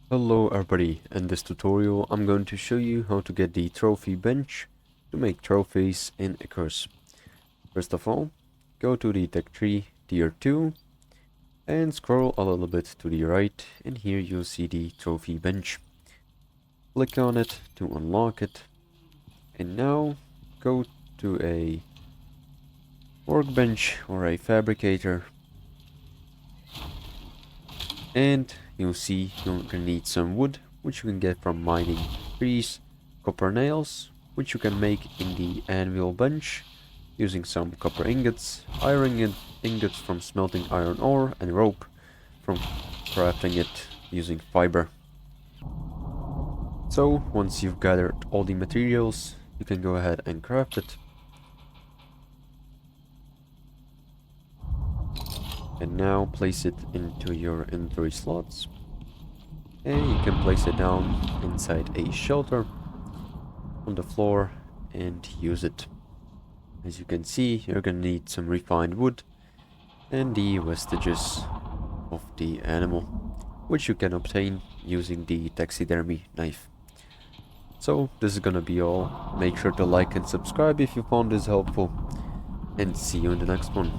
Hello everybody, in this tutorial I'm going to show you how to get the trophy bench to make trophies in Icarus. First of all, go to the tech tree tier 2 and scroll a little bit to the right, and here you'll see the trophy bench. Click on it to unlock it, and now go to a workbench or a fabricator, and you'll see you're gonna need some wood, which you can get from mining trees, copper nails, which you can make in the anvil bench using some copper ingots, iron ingots from smelting iron ore, and rope from crafting it using fiber. So once you've gathered all the materials, you can go ahead and craft it. And now place it into your inventory slots, and you can place it down inside a shelter on the floor and use it. As you can see, you're gonna need some refined wood and the vestiges of the animal, which you can obtain using the taxidermy knife. So this is gonna be all. Make sure to like and subscribe if you found this helpful, and see you in the next one.